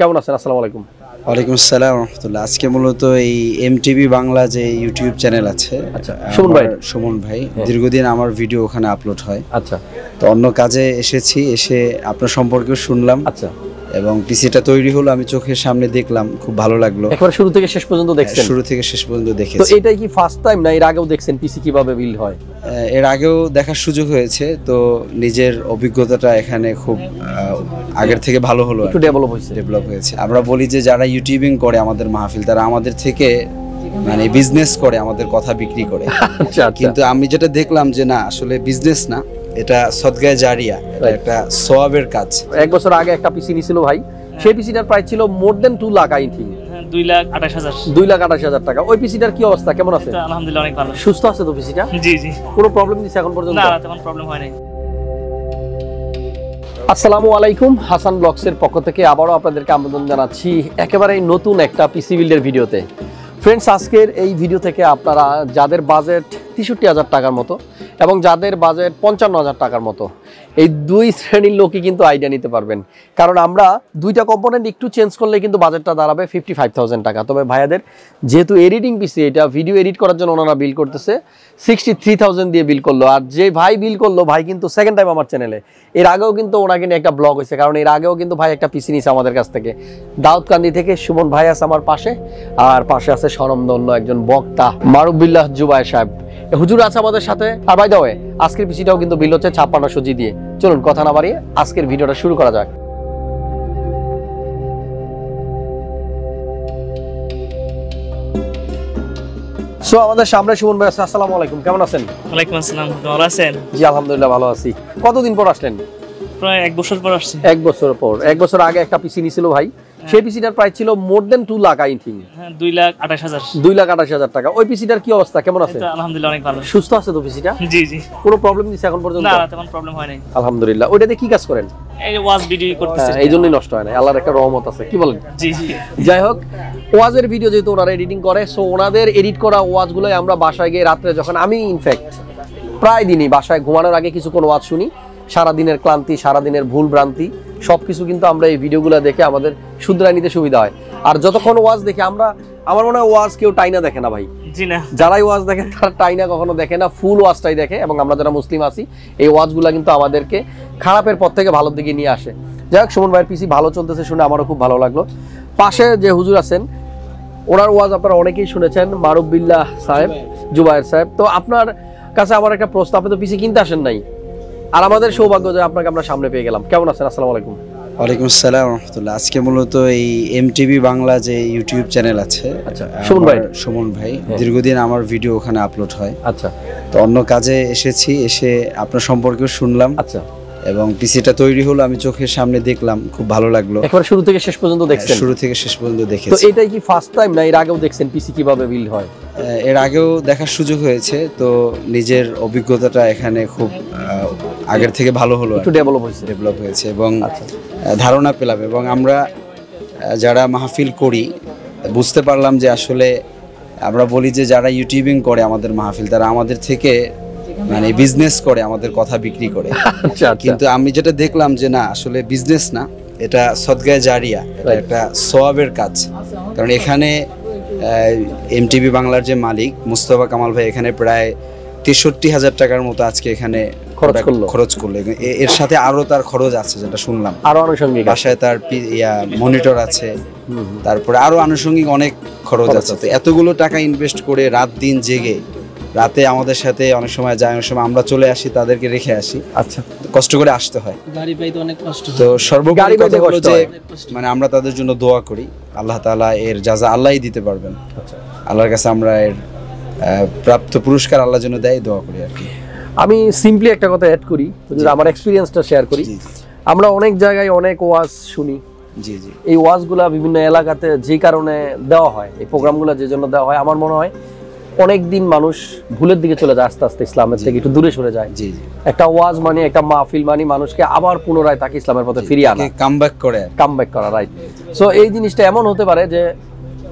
কেমন আছেন? আসসালামু আলাইকুম। ওয়ালাইকুম আসসালাম রাহমাতুল্লাহ। আজকে মূলত এই MTV বাংলা যে ইউটিউব চ্যানেল আছে, আচ্ছা, সুমন ভাই দীর্ঘদিন আমার ভিডিও ওখানে আপলোড হয়। আচ্ছা, তো অন্য কাজে এসেছি, এসে আপনার সম্পর্কেও শুনলাম। আচ্ছা, এবং পিসিটা তৈরি হলো, আমি চোখের সামনে দেখলাম, খুব ভালো লাগলো। একবার শুরু থেকে শেষ পর্যন্ত দেখছেন? শুরু থেকে শেষ পর্যন্ত দেখেছি। তো এটাই কি ফার্স্ট টাইম না এর আগেও দেখছেন পিসি কিভাবে বিল্ড হয়? এর আগেও দেখার সুযোগ হয়েছে, তো নিজের অভিজ্ঞতাটা এখানে খুব আগের থেকে ভালো হলো, একটু ডেভেলপ হয়েছে। আমরা বলি যে যারা ইউটিউবিং করে আমাদের মাহফিল, তারা আমাদের থেকে মানে বিজনেস করে, আমাদের কথা বিক্রি করে। আচ্ছা, কিন্তু আমি যেটা দেখলাম যে না, আসলে বিজনেস না, এটা সদগায়ে জারিয়া, এটা একটা সওয়াবের কাজ। এক বছর আগে একটা পিসি নিছিল ভাই, সেই পিসিটার প্রাইস ছিল মোর দেন 2 লাখ, আই থিংক 2,28,000 টাকা। ওই পিসিটার কি অবস্থা, কেমন আছে? আলহামদুলিল্লাহ অনেক ভালো। সুস্থ আছে তো পিসিটা? জি জি, কোনো প্রবলেম দিছে এখন পর্যন্ত? না, তেমন প্রবলেম হয় নাই। আসসালামু আলাইকুম, হাসান ব্লগসের পক্ষ থেকে আবারও আপনাদেরকে আমন্ত্রণ জানাচ্ছি একেবারে নতুন একটা পিসি বিল্ডের ভিডিওতে। ফ্রেন্ডস, আজকের এই ভিডিও থেকে আপনারা যাদের বাজেট 63,000 টাকার মতো এবং যাদের বাজেট 55,000 টাকার মতো, এই দুই শ্রেণীর লোকই কিন্তু আইডিয়া নিতে পারবেন। কারণ আমরা দুইটা কম্পোনেন্ট একটু চেঞ্জ করলে কিন্তু বাজেটটা দাঁড়াবে 55,000 টাকা। তবে ভাইয়াদের যেহেতু এডিটিং পিসি, এটা ভিডিও এডিট করার জন্য ওনারা বিল করতেছে 63,000 দিয়ে বিল করলো। আর যে ভাই বিল করলো, ভাই কিন্তু সেকেন্ড টাইম আমার চ্যানেলে, এর আগেও কিন্তু ওনাকে নিয়ে একটা ব্লগ হয়েছে, কারণ এর আগেও কিন্তু ভাই একটা পিসি নিয়েছে আমাদের কাছ থেকে। দাউদকান্দি থেকে সুমন ভাই আছে আমার পাশে, আর পাশে আছে স্বনামধন্য একজন বক্তা মারুবিল্লাহ জুবায়ের সাহেব, হুজুর আছে আমাদের সাথে। আর বাই দ্য ওয়ে, আজকের পিসিটাও কিন্তু বিল হচ্ছে 5600 জি দিয়ে। চলুন কথা না বাড়িয়ে আজকের ভিডিওটা শুরু করা যাক। সো আমাদের সামনে সুমন ভাই আছে। আসসালামু আলাইকুম, কেমন আছেন? ওয়ালাইকুম আসসালাম, ভালো আছেন? জি আলহামদুলিল্লাহ ভালো আছি। কতদিন পর আসলেন? প্রায় 1 বছর পর আসছি। 1 বছর পর। 1 বছর আগে একটা পিসি নিছিল ভাই, সেই পিসিটার প্রাইস ছিল মোর দেন 2 লাখ, আই থিংক 2,28,000। 2,28,000 টাকা। ওই পিসিটার কি অবস্থা, কেমন আছে? আলহামদুলিল্লাহ অনেক ভালো। সুস্থ আছে তো পিসিটা? জি জি, কোনো প্রবলেম দিছে এখন পর্যন্ত? না, তেমন প্রবলেম হয় নাই আলহামদুলিল্লাহ। ওইটাতে কি কাজ করেন? এই ওয়াজ ভিডিও করতেছি, এই জন্যই নষ্ট হয় না, আল্লাহর একটা রহমত আছে, কি বলেন? জি জি। যাই হোক, ওয়াজের ভিডিও যেহেতু ওনারা এডিটিং করে, সো ওনাদের এডিট করা ওয়াজগুলোই আমরা বাসায় গিয়ে রাত্রে, যখন আমি ইনফ্যাক্ট প্রায় দিনই বাসায় ঘুমানোর আগে কিছুক্ষণ ওয়াজ শুনি, সারাদিনের ক্লান্তি, সারাদিনের ভুল ভ্রান্তি সবকিছু কিন্তু আমরা এই ভিডিওগুলো দেখে আমাদের শুধরাই নিতে সুবিধা হয়। আর যতক্ষণ ওয়াজ দেখে আমরা, আমার মনে হয় ওয়াজ কেউ টাইনা দেখে না ভাই। জি না, যারাই ওয়াজ দেখে তারা টাইনা কখনো দেখে না, ফুল ওয়াজটাই দেখে। এবং আমরা যারা মুসলিম আছি, এই ওয়াজগুলো কিন্তু আমাদেরকে খারাপের পথ থেকে ভালোর দিকে নিয়ে আসে। যাই হোক, সুমন ভাইয়ের পিসি ভালো চলতেছে শুনে আমারও খুব ভালো লাগলো। পাশে যে হুজুর আছেন, ওনার ওয়াজ আপনারা অনেকেই শুনেছেন, মারুবিল্লাহ সাহেব, জুবায়ের সাহেব। তো আপনার কাছে আমার একটা প্রশ্ন, আপনি তো পিসি কিনতে আসেন নাই, আর আমাদের সৌভাগ্য যে আপনাকে আমরা সামনে পেয়ে গেলাম। কেমন আছেন? আসসালামু আলাইকুম। ওয়ালাইকুম আসসালাম রাহমাতুল্লাহ। আজকে মূলত এই MTV বাংলা যে ইউটিউব চ্যানেল আছে, আচ্ছা, সুমন ভাই দীর্ঘদিন আমার ভিডিও ওখানে আপলোড হয়। আচ্ছা, তো অন্য কাজে এসেছি, এসে আপনার সম্পর্কেও শুনলাম। আচ্ছা, এবং পিসিটা তৈরি হলো, আমি চোখের সামনে দেখলাম, খুব ভালো লাগলো। একবার শুরু থেকে শেষ পর্যন্ত দেখছেন? শুরু থেকে শেষ পর্যন্ত তো দেখেছি। এটাই কি ফার্স্ট টাইম না এর আগেও দেখছেন পিসি কিভাবে বিল্ড হয়? এর আগেও দেখার সুযোগ হয়েছে, তো নিজের অভিজ্ঞতাটা এখানে খুব আগের থেকে ভালো হলো, একটু ডেভেলপ হয়েছে এবং ধারণা পেলাম। এবং আমরা যারা মাহফিল করি, বুঝতে পারলাম যে আসলে আমরা বলি যে যারা ইউটিউবিং করে আমাদের মাহফিল, তারা আমাদের থেকে মানে বিজনেস করে, আমাদের কথা বিক্রি করে। আচ্ছা, কিন্তু আমি যেটা দেখলাম যে না, আসলে বিজনেস না, এটা সদগায়ে জারিয়া, এটা একটা সওয়াবের কাজ। কারণ এখানে MTV বাংলার যে মালিক মুস্তফা কামাল ভাই, এখানে প্রায় 63,000 টাকার মতো আজকে এখানে খরচ করলো। এর সাথে আরো তার খরচ আছে, যেটা শুনলাম, আরো আনুষঙ্গিক বাসায় তার মনিটর আছে, তারপরে আরো আনুষঙ্গিক অনেক খরচ আছে। তো এতগুলো টাকা ইনভেস্ট করে রাত দিন জেগে, রাতে আমাদের সাথে অনেক সময় যায়, অনেক সময় আমরা চলে আসি, তাদেরকে রেখে আসি। আচ্ছা, কষ্ট করে আসতে হয়, গাড়ি পাইতে অনেক কষ্ট। তো সর্বোপরি কথা হলো যে মানে আমরা তাদের জন্য দোয়া করি, আল্লাহ তাআলা এর জাযা আল্লাহই দিতে পারবেন। আল্লাহর কাছে আমরা এর প্রাপ্ত পুরস্কার আল্লাহ যেন দেয়, দোয়া করি আর কি। আমি সিম্পলি একটা কথা অ্যাড করি, আমার এক্সপিরিয়েন্সটা শেয়ার করি। আমরা অনেক জায়গায় অনেক ওয়াজ শুনি। জি জি, এই ওয়াজগুলা বিভিন্ন এলাকাতে যে কারণে দেওয়া হয়, এই প্রোগ্রামগুলো যে জন্য দেওয়া হয়, আমার মনে হয় অনেক দিন মানুষ ভুলের দিকে চলে যায়, আস্তে আস্তে ইসলামের থেকে একটু দূরে সরে যায়। জি জি, একটা ওয়াজ মানে, একটা মাহফিল মানে মানুষকে আবার পুনরায় তাকে ইসলামের পথে ফিরিয়ে আনা, কামব্যাক করা, রাইট। সো এই জিনিসটা এমন হতে পারে যে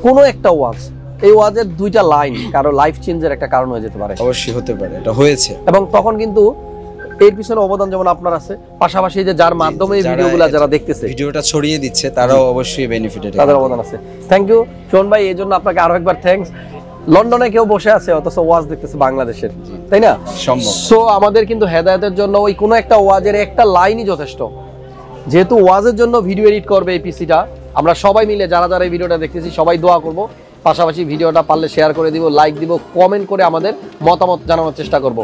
কোনো একটা ওয়াজ, এই ওয়াজের 2টা লাইন কারো লাইফ চেঞ্জের একটা কারণ হয়ে যেতে পারে। অবশ্যই হতে পারে, এটা হয়েছে। এবং তখন কিন্তু এর পিছনে অবদান যেমন আপনার আছে, পাশাপাশি যে যার মাধ্যমে এই ভিডিওগুলো যারা দেখতেছে, ভিডিওটা ছড়িয়ে দিচ্ছে, তারাও অবশ্যই বেনিফিটেড, তাদের অবদান আছে। থ্যাংক ইউ শোন ভাই, এই জন্য আপনাকে আরো একবার থ্যাঙ্কস। লন্ডনে কেউ বসে আছে অথচ ওয়াজ দেখতেছে বাংলাদেশের, তাই না? সম্ভব। সো আমাদের কিন্তু হেদায়েতের জন্য ওই কোনো একটা ওয়াজের একটা লাইনই যথেষ্ট। যেহেতু ওয়াজের জন্য ভিডিও এডিট করবে এই পিসিটা, আমরা সবাই মিলে যারা যারা এই ভিডিওটা দেখতেছি সবাই দোয়া করব, পাশাপাশি ভিডিওটা পারলে শেয়ার করে দিব, লাইক দিব, কমেন্ট করে আমাদের মতামত জানানোর চেষ্টা করব।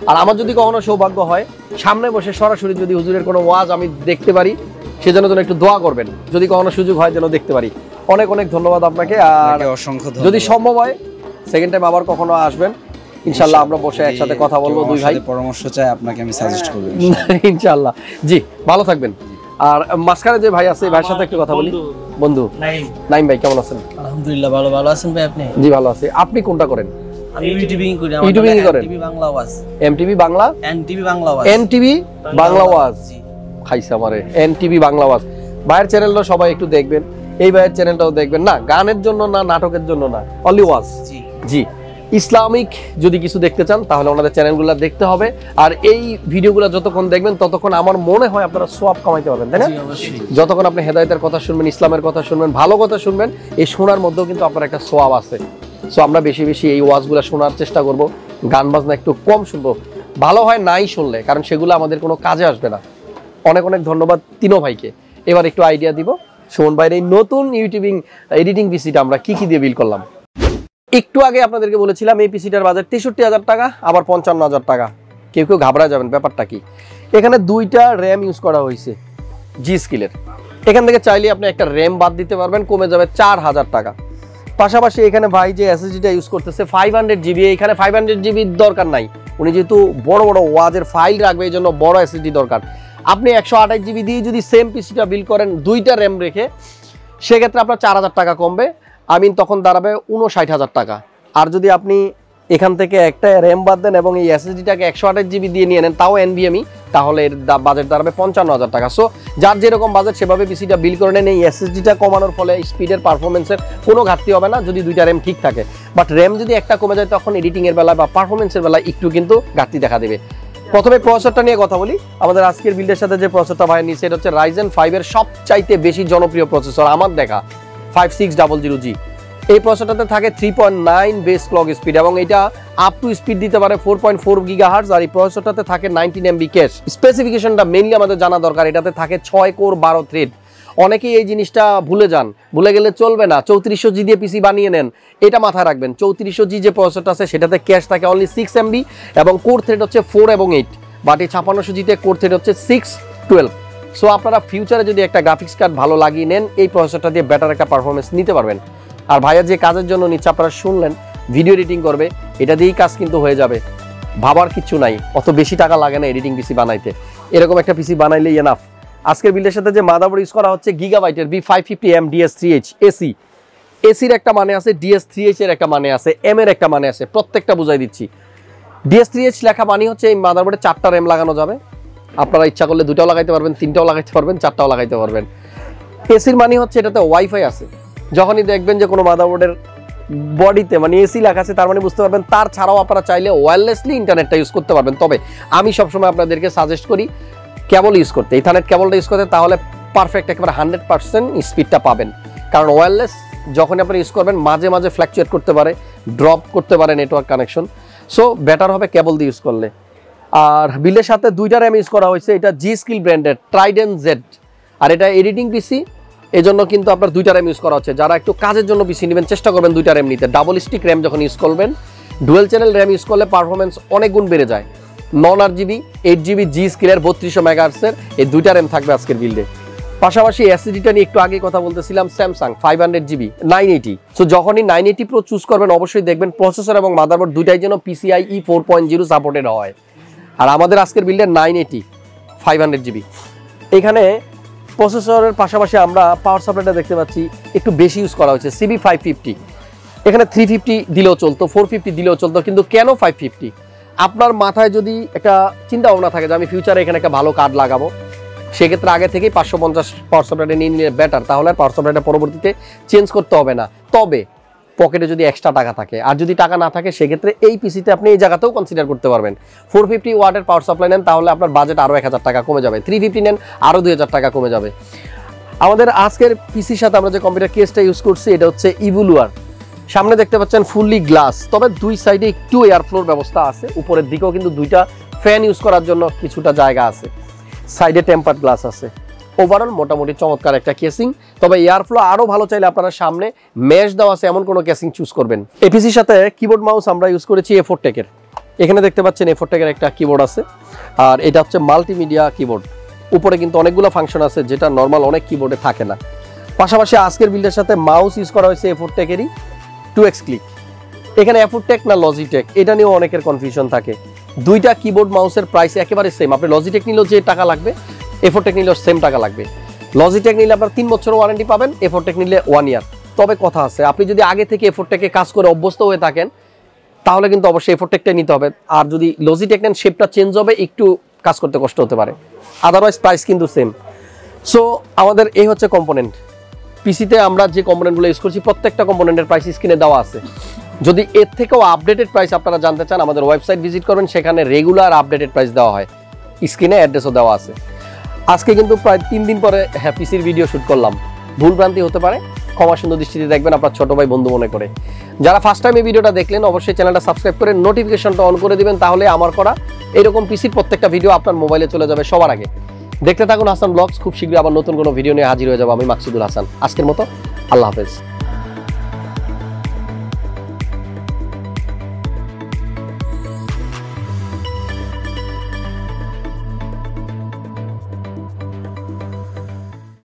আর আমার যদি কখনো সৌভাগ্য হয় সামনে বসে সরাসরি যদি হুজুরের কোনো ওয়াজ আমি দেখতে পারি, সেজন্য যেন একটু দোয়া করবেন, যদি কখনো সুযোগ হয় যেন দেখতে পারি। অনেক অনেক ধন্যবাদ আপনাকে। আর অসংখ্য যদি সম্ভব হয় সেকেন্ড টাইম আবার কখনো আসবেন, ইনশাআল্লাহ আমরা বসে একসাথে কথা বলবো, দুই ভাই পরামর্শ চাই আপনাকে আমি সাজেস্ট করব ইনশাআল্লাহ। জি, ভালো থাকবেন। আর মাঝখানে যে ভাই আছে, এই ভাইয়ের সাথে একটু কথা বলি। বন্ধু নাইম ভাই, কেমন আছেন? আলহামদুলিল্লাহ ভালো। ভালো আছেন ভাই আপনি? জি ভালো আছি। আপনি কোনটা করেন? আমি ইউটিউবিং করি। ইউটিউবিং করেন? এমটিভি বাংলা ওয়াজ। এমটিভি বাংলা? এমটিভি বাংলা ওয়াজ। এমটিভি বাংলা ওয়াজ খাইছে আমারে। এমটিভি বাংলা ওয়াজ ভাইয়ের চ্যানেলটা সবাই একটু দেখবেন, এই ভাইয়ের চ্যানেলটাও দেখবেন। না গানের জন্য না নাটকের জন্য না, অনলি ওয়াজ। জি, ইসলামিক যদি কিছু দেখতে চান তাহলে ওনাদের চ্যানেলগুলো দেখতে হবে। আর এই ভিডিওগুলো যতক্ষণ দেখবেন ততক্ষণ আমার মনে হয় আপনারা সওয়াব কামাইতে পারবেন, তাই না? যতক্ষণ আপনি হেদায়েতের কথা শুনবেন, ইসলামের কথা শুনবেন, ভালো কথা শুনবেন, এই শোনার মধ্যেও কিন্তু আপনার একটা সওয়াব আছে। সো আমরা বেশি বেশি এই ওয়াজগুলো শোনার চেষ্টা করব, গান বাজনা একটু কম শুনবো, ভালো হয় নাই শুনলে, কারণ সেগুলো আমাদের কোনো কাজে আসবে না। অনেক অনেক ধন্যবাদ তিনো ভাইকে। এবার একটু আইডিয়া দিব সুমন ভাইয়ের এই নতুন ইউটিউবিং এডিটিং পিসিটা আমরা কি কি দিয়ে বিল করলাম। একটু আগে আপনাদেরকে বলেছিলাম এই পিসিটার বাজার ৬৩,০০০ টাকা, আবার ৫৫,০০০ টাকা। কেউ কেউ ঘাবড়া যাবেন, ব্যাপারটা কি? এখানে দুইটা র্যাম ইউজ করা হয়েছে G.Skill-এর। এখান থেকে চাইলে আপনি একটা র্যাম বাদ দিতে পারবেন, কমে যাবে ৪,০০০ টাকা। পাশাপাশি এখানে ভাই যে এসএসডিটা ইউজ করতেছে 500 জিবি, এখানে 500 জিবির দরকার নাই। উনি যেহেতু বড় বড় ওয়াজের ফাইল রাখবে, এই জন্য বড় এসএসডি দরকার। আপনি 128 জিবি দিয়ে যদি সেম পিসিটা বিল করেন দুইটা র্যাম রেখে, সেক্ষেত্রে আপনার ৪,০০০ টাকা কমবে, তখন দাঁড়াবে ৫৯,০০০ টাকা। আর যদি আপনি এখান থেকে একটা র্যাম বাদ দেন এবং এই এসএসডিটাকে 128 জিবি দিয়ে নিয়ে নেন, তাও এনভিএমই, তাহলে এর বাজেট দাঁড়াবে ৫৫,০০০ টাকা। সো যার যেরকম বাজেট সেভাবে পিসিটা বিল করে নেন। এই এসএসডিটা কমানোর ফলে স্পিডের, পারফরমেন্সের কোনো ঘাটতি হবে না যদি দুইটা র্যাম ঠিক থাকে। বাট র্যাম যদি একটা কমে যায় তখন এডিটিংয়ের বেলা বা পারফরমেন্সের বেলা একটু কিন্তু ঘাটতি দেখা দেবে। প্রথমে প্রসেসরটা নিয়ে কথা বলি। আমাদের আজকের বিল্ডের সাথে যে প্রসেসরটা ভাই নিচ্ছে এটা হচ্ছে Ryzen 5 এর সবচাইতে বেশি জনপ্রিয় প্রসেসর আমার দেখা, 5600G। এই প্রসেসরটাতে থাকে 3.9 বেস ক্লক স্পিড এবং এটা আপ টু স্পিড দিতে পারে 4.4 গিগাহার্টজ। আর এই প্রসেসরটাতে থাকে 19 MB ক্যাশ। স্পেসিফিকেশনটা মেইনলি আমাদের জানা দরকার। এটাতে থাকে 6 কোর 12 থ্রেড। অনেকেই এই জিনিসটা ভুলে যান, ভুলে গেলে চলবে না। 3400G দিয়ে পিসি বানিয়ে নেন, এটা মাথায় রাখবেন। 3400G যে প্রসেসরটা আছে সেটাতে ক্যাশ থাকে অনলি 6 MB এবং কোর থ্রেড হচ্ছে 4 এবং 8। বাট এই 5600G-তে কোর থ্রেড হচ্ছে 6, 12। সো আপনারা ফিউচারে যদি একটা গ্রাফিক্স কার্ড ভালো লাগিয়ে নেন, এই প্রসেসরটা দিয়ে বেটার একটা পারফরমেন্স নিতে পারবেন। আর ভাইয়া যে কাজের জন্য নিচ্ছে আপনারা শুনলেন, ভিডিও এডিটিং করবে, এটা দিয়েই কাজ কিন্তু হয়ে যাবে, ভাবার কিচ্ছু নাই। অত বেশি টাকা লাগে না এডিটিং পিসি বানাইতে, এরকম একটা পিসি বানাইলেই এনাফ। আজকের বিল্ডের সাথে যে মাদারবোর্ড ইউজ করা হচ্ছে Gigabyte-এর B550M DS3H এসি। এসির একটা মানে আছে, DS3H এর একটা মানে আছে, এম এর একটা মানে আছে, প্রত্যেকটা বুঝাই দিচ্ছি। DS3H লেখা মানে হচ্ছে এই মাদারবোর্ডে 4টা র্যাম লাগানো যাবে। আপনারা ইচ্ছা করলে 2টাও লাগাইতে পারবেন, 3টাও লাগাইতে পারবেন, 4টাও লাগাইতে পারবেন। এসির মানে হচ্ছে এটাতে ওয়াইফাই আছে। যখনই দেখবেন যে কোনো মাদারবোর্ডের বডিতে মানে এসি লেখা আছে, তার মানে বুঝতে পারবেন তার ছাড়াও আপনারা চাইলে ওয়্যারলেসলি ইন্টারনেটটা ইউজ করতে পারবেন। তবে আমি সবসময় আপনাদেরকে সাজেস্ট করি কেবল ইউজ করতে, ইথারনেট কেবলটা ইউজ করতে, তাহলে পারফেক্ট একেবারে 100% স্পিডটা পাবেন। কারণ ওয়্যারলেস যখন আপনি ইউজ করবেন মাঝে মাঝে ফ্ল্যাকচুয়েট করতে পারে, ড্রপ করতে পারে নেটওয়ার্ক কানেকশন। সো বেটার হবে কেবল দিয়ে ইউজ করলে। আর বিলের সাথে 2টা র্যাম ইউজ করা হয়েছে, এটা G.Skill ব্র্যান্ডের Trident Z। আর এটা এডিটিং পিসি, এজন্য কিন্তু আপনার 2টা র্যাম ইউজ করা হচ্ছে। যারা একটু কাজের জন্য পিসি নেবেন চেষ্টা করবেন 2টা র্যাম নিতে। ডাবল স্টিক র্যাম যখন ইউজ করবেন, ডুয়েল চ্যানেল র্যাম ইউজ করলে পারফরমেন্স অনেক গুণ বেড়ে যায়। 9 8GB G.Skill-এর 3200 MHz এই 2টা র্যাম থাকবে আজকের বিল্ডে। পাশাপাশি এসএসডিটা নিয়ে একটু আগে কথা বলতেছিলাম, Samsung 500GB 980। সো যখনই 980 Pro চুজ করবেন অবশ্যই দেখবেন প্রসেসর এবং মাদারবোর্ড দুইটাই যেন PCIe 4.0 সাপোর্টেড হয়। আর আমাদের আজকের বিল্ডের 980 500GB। এখানে প্রসেসরের পাশাপাশি আমরা পাওয়ার সাপ্লাইটা দেখতে পাচ্ছি একটু বেশি ইউজ করা হয়েছে, CB550। এখানে 350 দিলেও চলতো, 450 দিলেও চলতো, কিন্তু কেন 550? আপনার মাথায় যদি একটা চিন্তা ভাবনা থাকে যে আমি ফিউচারে এখানে একটা ভালো কার্ড লাগাবো, সেক্ষেত্রে আগে থেকেই 550 পাওয়ার সাপ্লাইটা নিয়ে নিলে বেটার, তাহলে আর পাওয়ার সাপ্লাইটা পরবর্তীতে চেঞ্জ করতে হবে না। তবে পকেটে যদি এক্সট্রা টাকা থাকে। আর যদি টাকা না থাকে সেক্ষেত্রে এই পিসিতে আপনি এই জায়গাতেও কনসিডার করতে পারবেন। 450 ওয়াটের পাওয়ার সাপ্লাই নেন তাহলে আপনার বাজেট আরও 1000 টাকা কমে যাবে। 350 নেন আরও 2000 টাকা কমে যাবে। আমাদের আজকের পিসির সাথে আমরা যে কম্পিউটার কেসটা ইউজ করছি এটা হচ্ছে EVOLUR। সামনে দেখতে পাচ্ছেন ফুললি গ্লাস, তবে দুই সাইডে একটু এয়ার ফ্লোর ব্যবস্থা আছে। উপরের দিকেও কিন্তু দুইটা ফ্যান ইউজ করার জন্য কিছুটা জায়গা আছে। সাইডে টেম্পার্ড গ্লাস আছে। ওভারঅল মোটামুটি চমৎকার একটা কেসিং, তবে এয়ার ফ্লো আরও ভালো চাইলে আপনারা সামনে মেশ দেওয়া আছে এমন কোনো কেসিং চুজ করবেন। এপিসির সাথে কিবোর্ড মাউস আমরা ইউজ করেছি A4tech-এর। এখানে দেখতে পাচ্ছেন A4tech-এর একটা কিবোর্ড আছে, আর এটা হচ্ছে মাল্টিমিডিয়া কিবোর্ড। উপরে কিন্তু অনেকগুলো ফাংশন আছে যেটা নর্মাল অনেক কিবোর্ডে থাকে না। পাশাপাশি আজকের বিল্ডের সাথে মাউস ইউজ করা হয়েছে A4tech-এরই 2x ক্লিক। এখানে A4tech না লজিটেক এটা নিয়েও অনেকের কনফিউশন থাকে। দুইটা কিবোর্ড মাউসের প্রাইস একেবারে সেম। আপনি লজিটেক নিলেও যে টাকা লাগবে A4tech নিলেও সেম টাকা লাগবে। লজিটেক নিলে আপনার 3 বছর ওয়ারেন্টি পাবেন, A4tech নিলে 1 ইয়ার। তবে কথা আছে, আপনি যদি আগে থেকে A4tech-এ কাজ করে অভ্যস্ত হয়ে থাকেন তাহলে কিন্তু অবশ্যই A4tech-টাই নিতে হবে। আর যদি লজিটেক নেন শেপটা চেঞ্জ হবে, একটু কাজ করতে কষ্ট হতে পারে, আদারওয়াইজ প্রাইস কিন্তু সেম। সো আমাদের এই হচ্ছে কম্পোনেন্ট। পিসিতে আমরা যে কম্পোনেন্টগুলো ইউজ করছি প্রত্যেকটা কম্পোনেন্টের প্রাইস স্ক্রিনে দেওয়া আছে। যদি এর থেকেও আপডেটেড প্রাইস আপনারা জানতে চান আমাদের ওয়েবসাইট ভিজিট করবেন, সেখানে রেগুলার আপডেটেড প্রাইস দেওয়া হয়, স্ক্রিনে অ্যাড্রেসও দেওয়া আছে। আজকে কিন্তু প্রায় 3 দিন পরে পিসির ভিডিও শ্যুট করলাম, ভুলভ্রান্তি হতে পারে, ক্ষমা সুন্দর দৃষ্টিতে দেখবেন আপনার ছোট ভাই বন্ধু মনে করে। যারা ফার্স্ট টাইম এই ভিডিওটা দেখলেন অবশ্যই চ্যানেলটা সাবস্ক্রাইব করে নোটিফিকেশনটা অন করে দিবেন, তাহলে আমার করা এরকম পিসির প্রত্যেকটা ভিডিও আপনার মোবাইলে চলে যাবে সবার আগে। দেখতে থাকুন হাসান ব্লগস। খুব শীঘ্রই আবার নতুন কোনো ভিডিও নিয়ে হাজির হয়ে যাবো আমি মাকসুদুল হাসান। আজকের মতো আল্লাহ হাফেজ।